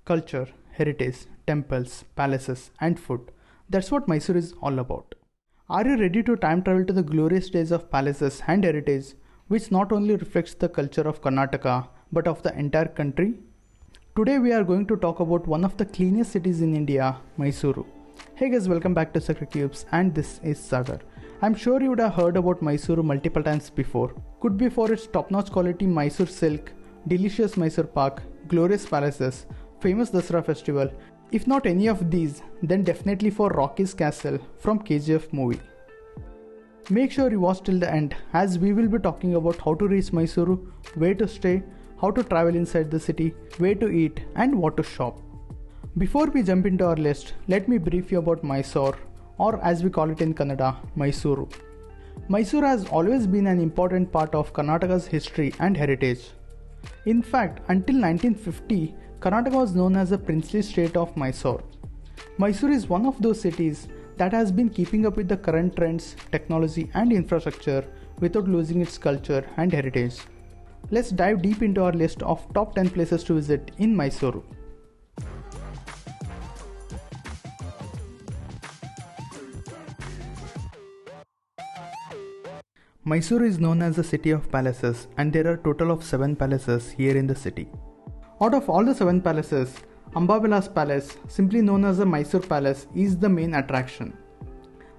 culture, heritage, temples, palaces, and food. That's what Mysore is all about. Are you ready to time travel to the glorious days of palaces and heritage, which not only reflects the culture of Karnataka but of the entire country? Today we are going to talk about one of the cleanest cities in India, Mysuru. Hey guys, welcome back to Sacred Cubes, and this is Sagar. I'm sure you would have heard about Mysuru multiple times before. Could be for its top-notch quality Mysore silk, delicious Mysore Pak, glorious palaces, famous Dasara festival. If not any of these, then definitely for Rocky's Castle from KGF movie. Make sure you watch till the end, as we will be talking about how to reach Mysuru, where to stay, how to travel inside the city, where to eat, and what to shop. Before we jump into our list, let me brief you about Mysore, or as we call it in Kannada, Mysuru. Mysuru has always been an important part of Karnataka's history and heritage. In fact, until 1950, Karnataka was known as the princely state of Mysore. Mysuru is one of those cities that has been keeping up with the current trends, technology, and infrastructure without losing its culture and heritage. Let's dive deep into our list of top 10 places to visit in Mysuru. Mysuru is known as the city of palaces, and there are a total of 7 palaces here in the city. Out of all the 7 palaces, Ambavilas Palace, simply known as the Mysore Palace, is the main attraction.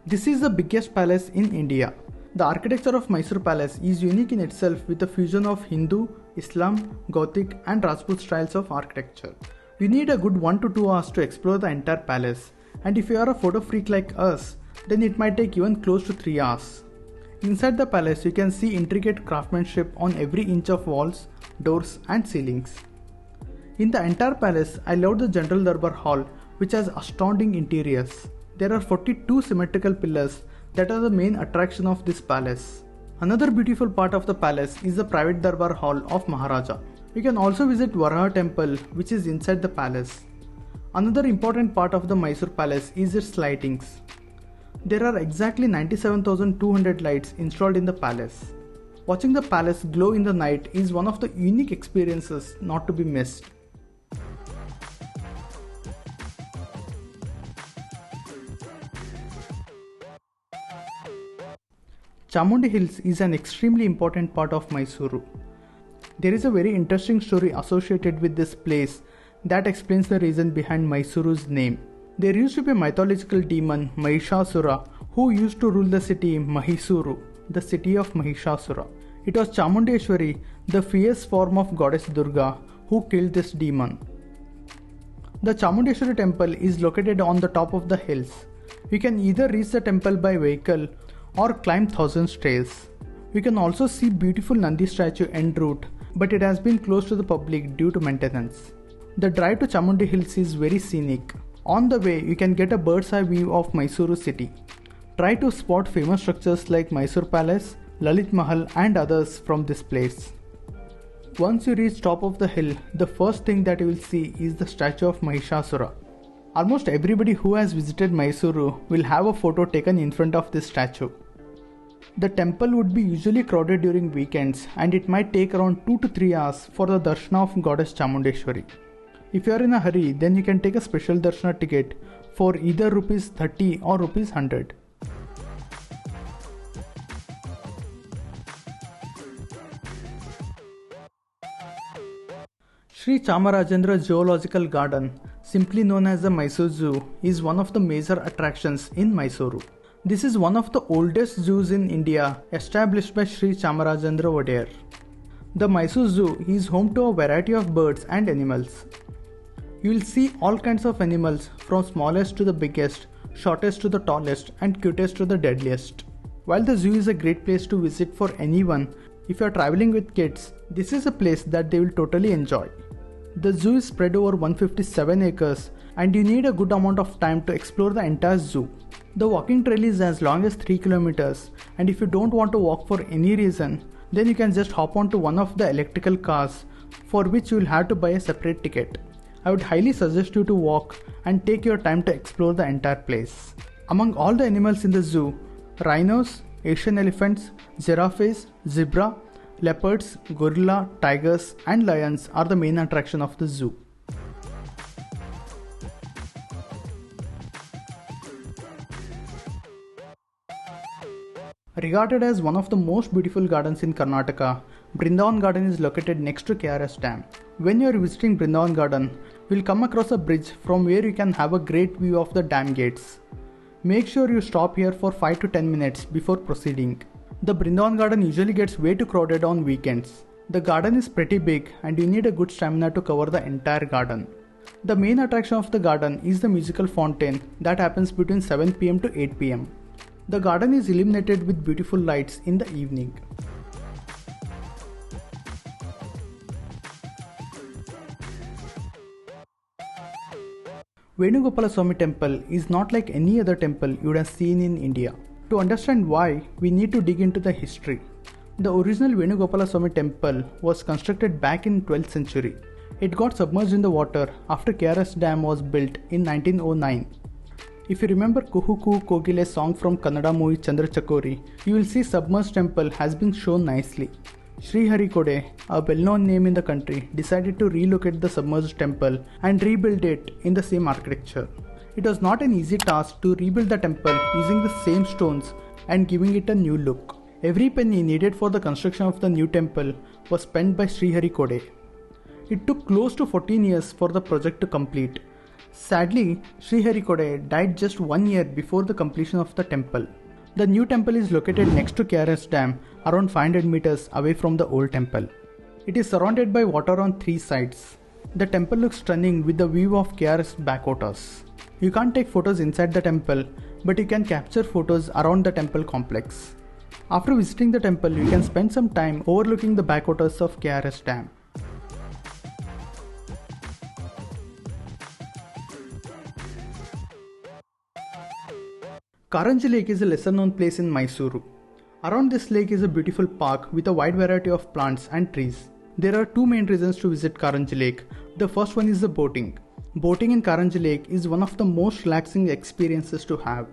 This is the biggest palace in India. The architecture of Mysore Palace is unique in itself, with a fusion of Hindu, Islam, Gothic, and Rajput styles of architecture. You need a good 1 to 2 hours to explore the entire palace, and if you are a photo freak like us, then it might take even close to 3 hours. Inside the palace, you can see intricate craftsmanship on every inch of walls, doors, and ceilings. In the entire palace, I loved the General Darbar Hall, which has astounding interiors. There are 42 symmetrical pillars that are the main attraction of this palace. Another beautiful part of the palace is the private Darbar Hall of Maharaja. You can also visit Varaha Temple, which is inside the palace. Another important part of the Mysore Palace is its lightings. There are exactly 97,200 lights installed in the palace. Watching the palace glow in the night is one of the unique experiences not to be missed. Chamundi Hills is an extremely important part of Mysuru. There is a very interesting story associated with this place that explains the reason behind Mysuru's name. There used to be a mythological demon, Mahishasura, who used to rule the city Mysuru, the city of Mahishasura. It was Chamundeshwari, the fierce form of goddess Durga, who killed this demon. The Chamundeshwari Temple is located on the top of the hills. You can either reach the temple by vehicle or climb 1,000 stairs. You can also see beautiful Nandi statue en route, but it has been closed to the public due to maintenance. The drive to Chamundi Hills is very scenic. On the way, you can get a bird's eye view of Mysuru city. Try to spot famous structures like Mysore Palace, Lalit Mahal, and others from this place. Once you reach top of the hill, the first thing that you will see is the statue of Mahishasura. Almost everybody who has visited Mysuru will have a photo taken in front of this statue. The temple would be usually crowded during weekends, and it might take around 2 to 3 hours for the darshana of goddess Chamundeshwari. If you are in a hurry, then you can take a special darshana ticket for either Rs 30 or Rs 100. Sri Chamarajendra Zoological Garden, simply known as the Mysore Zoo, is one of the major attractions in Mysuru. This is one of the oldest zoos in India, established by Sri Chamundeshwari Temple. The Mysore Zoo is home to a variety of birds and animals. You will see all kinds of animals, from smallest to the biggest, shortest to the tallest, and cutest to the deadliest. While the zoo is a great place to visit for anyone, if you are traveling with kids, this is a place that they will totally enjoy. The zoo is spread over 157 acres, and you need a good amount of time to explore the entire zoo. The walking trail is as long as 3 kilometers, and if you don't want to walk for any reason, then you can just hop onto one of the electrical cars, for which you will have to buy a separate ticket. I would highly suggest you to walk and take your time to explore the entire place. Among all the animals in the zoo, rhinos, Asian elephants, giraffes, zebra, leopards, gorilla, tigers, and lions are the main attraction of the zoo. Regarded as one of the most beautiful gardens in Karnataka, Brindavan Garden is located next to KRS Dam. When you are visiting Brindavan Garden, you will come across a bridge from where you can have a great view of the dam gates. Make sure you stop here for 5 to 10 minutes before proceeding. The Brindavan Garden usually gets way too crowded on weekends. The garden is pretty big and you need a good stamina to cover the entire garden. The main attraction of the garden is the musical fountain that happens between 7 pm to 8 pm. The garden is illuminated with beautiful lights in the evening. Venu Gopalswami Temple is not like any other temple you would have seen in India. To understand why, we need to dig into the history. The original Venu Gopalswami Temple was constructed back in 12th century. It got submerged in the water after KRS Dam was built in 1909. If you remember Kuhu Kuhu Kogile's song from Kannada movie Chandrachakori, you will see submerged temple has been shown nicely. Sri Kode, a well-known name in the country, decided to relocate the submerged temple and rebuild it in the same architecture. It was not an easy task to rebuild the temple using the same stones and giving it a new look. Every penny needed for the construction of the new temple was spent by Sri Kode. It took close to 14 years for the project to complete. Sadly, Sri Kode died just 1 year before the completion of the temple. The new temple is located next to KRS Dam, around 500 meters away from the old temple. It is surrounded by water on 3 sides. The temple looks stunning with the view of KRS backwaters. You can't take photos inside the temple, but you can capture photos around the temple complex. After visiting the temple, you can spend some time overlooking the backwaters of KRS Dam. Karanji Lake is a lesser known place in Mysuru. Around this lake is a beautiful park with a wide variety of plants and trees. There are 2 main reasons to visit Karanji Lake. The first one is the boating. Boating in Karanji Lake is one of the most relaxing experiences to have.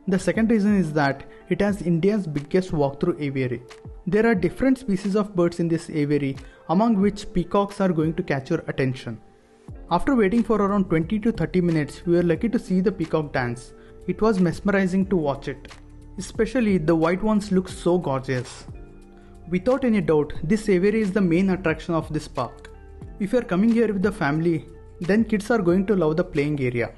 The second reason is that it has India's biggest walk-through aviary. There are different species of birds in this aviary, among which peacocks are going to catch your attention. After waiting for around 20 to 30 minutes, we were lucky to see the peacock dance. It was mesmerizing to watch it. Especially the white ones look so gorgeous. Without any doubt, this aviary is the main attraction of this park. If you are coming here with the family, then kids are going to love the playing area.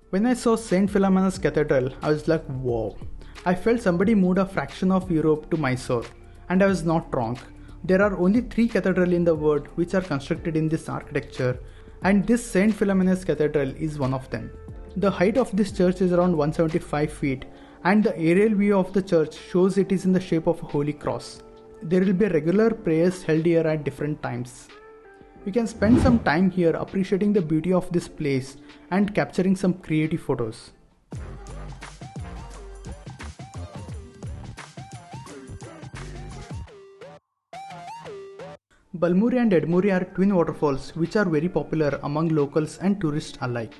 When I saw Saint Philomena's Cathedral, I was like, wow. I felt somebody moved a fraction of Europe to Mysore, and I was not wrong. There are only 3 cathedrals in the world which are constructed in this architecture, and this Saint Philomena's Cathedral is one of them. The height of this church is around 175 feet, and the aerial view of the church shows it is in the shape of a holy cross. There will be regular prayers held here at different times. You can spend some time here appreciating the beauty of this place and capturing some creative photos. Balmuri and Edmuri are twin waterfalls which are very popular among locals and tourists alike.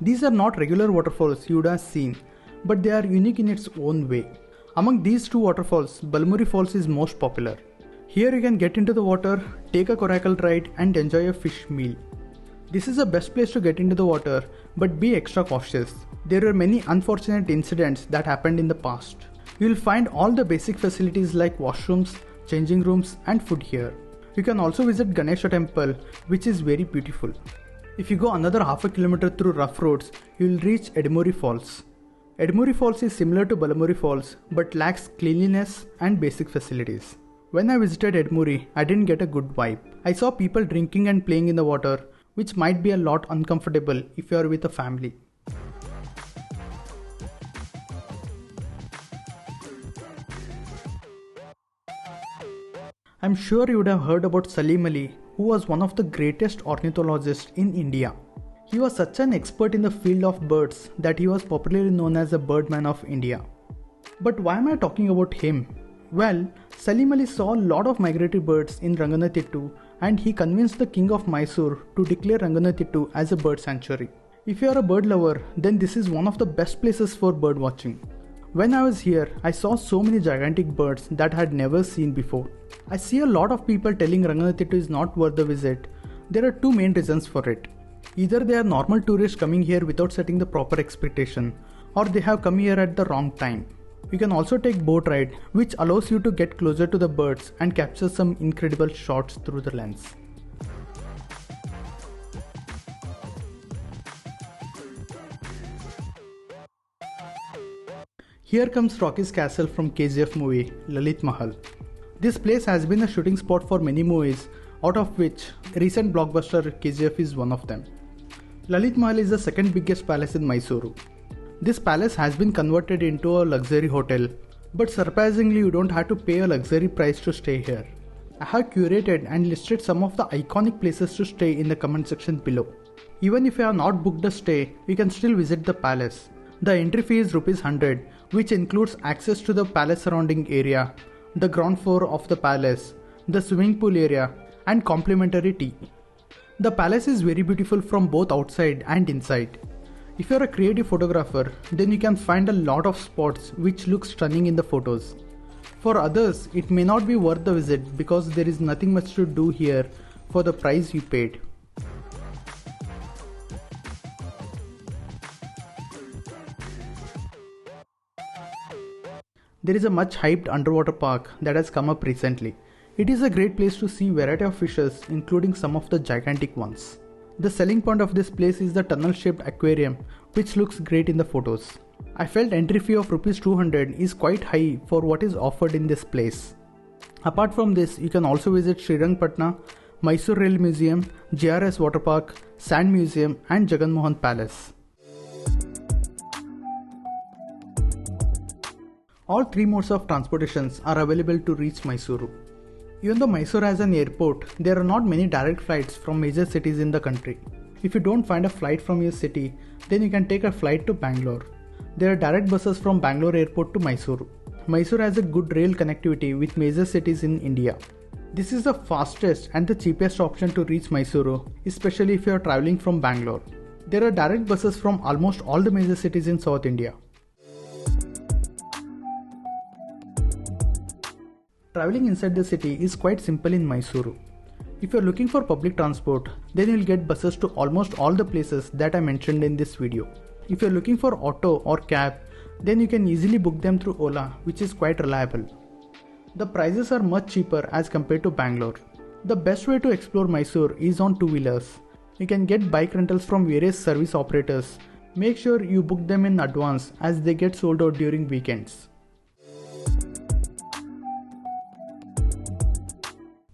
These are not regular waterfalls you would have seen, but they are unique in its own way. Among these 2 waterfalls, Balmuri Falls is most popular. Here you can get into the water, take a coracle ride and enjoy a fish meal. This is the best place to get into the water, but be extra cautious. There were many unfortunate incidents that happened in the past. You will find all the basic facilities like washrooms, changing rooms and food here. You can also visit Ganesha Temple, which is very beautiful. If you go another half a kilometer through rough roads, you will reach Edmuri Falls. Edmuri Falls is similar to Balmuri Falls but lacks cleanliness and basic facilities. When I visited Edmuri, I didn't get a good vibe. I saw people drinking and playing in the water, which might be a lot uncomfortable if you are with a family. I'm sure you would have heard about Salim Ali, who was one of the greatest ornithologists in India. He was such an expert in the field of birds that he was popularly known as the Birdman of India. But why am I talking about him? Well, Salim Ali saw a lot of migratory birds in Ranganathittu and he convinced the king of Mysore to declare Ranganathittu as a bird sanctuary. If you are a bird lover, then this is one of the best places for bird watching. When I was here, I saw so many gigantic birds that I had never seen before. I see a lot of people telling Ranganathittu is not worth the visit. There are 2 main reasons for it. Either they are normal tourists coming here without setting the proper expectation, or they have come here at the wrong time. You can also take boat ride, which allows you to get closer to the birds and capture some incredible shots through the lens. Here comes Rocky's castle from KGF movie, Lalit Mahal. This place has been a shooting spot for many movies, out of which recent blockbuster KGF is one of them. Lalit Mahal is the second biggest palace in Mysuru. This palace has been converted into a luxury hotel, but surprisingly you don't have to pay a luxury price to stay here. I have curated and listed some of the iconic places to stay in the comment section below. Even if you have not booked a stay, you can still visit the palace. The entry fee is ₹100, which includes access to the palace surrounding area, the ground floor of the palace, the swimming pool area, and complimentary tea. The palace is very beautiful from both outside and inside. If you are a creative photographer, then you can find a lot of spots which look stunning in the photos. For others, it may not be worth the visit because there is nothing much to do here for the price you paid. There is a much hyped underwater park that has come up recently. It is a great place to see variety of fishes, including some of the gigantic ones. The selling point of this place is the tunnel shaped aquarium, which looks great in the photos. I felt entry fee of ₹200 is quite high for what is offered in this place. Apart from this, you can also visit Srirangpatna, Mysore Rail Museum, JRS Water Park, Sand Museum and Jagan Mohan Palace. All three modes of transportations are available to reach Mysuru. Even though Mysore has an airport, there are not many direct flights from major cities in the country. If you don't find a flight from your city, then you can take a flight to Bangalore. There are direct buses from Bangalore airport to Mysuru. Mysore has a good rail connectivity with major cities in India. This is the fastest and the cheapest option to reach Mysuru, especially if you are traveling from Bangalore. There are direct buses from almost all the major cities in South India. Traveling inside the city is quite simple in Mysuru. If you are looking for public transport, then you will get buses to almost all the places that I mentioned in this video. If you are looking for auto or cab, then you can easily book them through Ola, which is quite reliable. The prices are much cheaper as compared to Bangalore. The best way to explore Mysore is on two-wheelers. You can get bike rentals from various service operators. Make sure you book them in advance as they get sold out during weekends.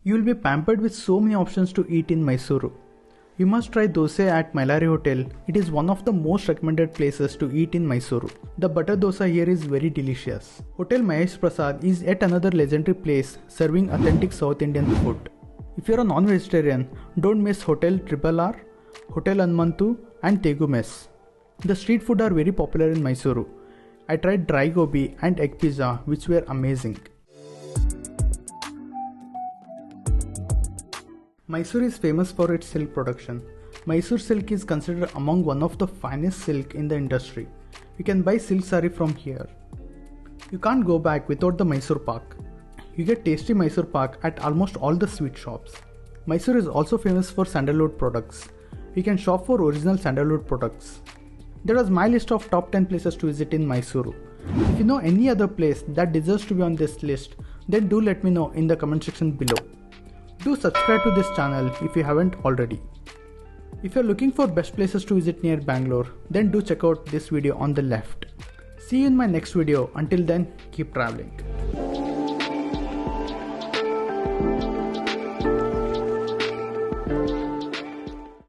You will be pampered with so many options to eat in Mysuru. You must try dosa at Mailari Hotel. It is one of the most recommended places to eat in Mysuru. The butter dosa here is very delicious. Hotel Mahesh Prasad is yet another legendary place serving authentic South Indian food. If you are a non-vegetarian, don't miss Hotel Triple R, Hotel Anmantu and Tegu Mess. The street food are very popular in Mysuru. I tried dry gobi and egg pizza which were amazing. Mysore is famous for its silk production. Mysore silk is considered among one of the finest silk in the industry. You can buy silk saree from here. You can't go back without the Mysore Pak. You get tasty Mysore Pak at almost all the sweet shops. Mysore is also famous for sandalwood products. You can shop for original sandalwood products. That was my list of top 10 places to visit in Mysuru. If you know any other place that deserves to be on this list, then do let me know in the comment section below. Do subscribe to this channel if you haven't already. If you are looking for best places to visit near Bangalore, then do check out this video on the left. See you in my next video. Until then, keep traveling.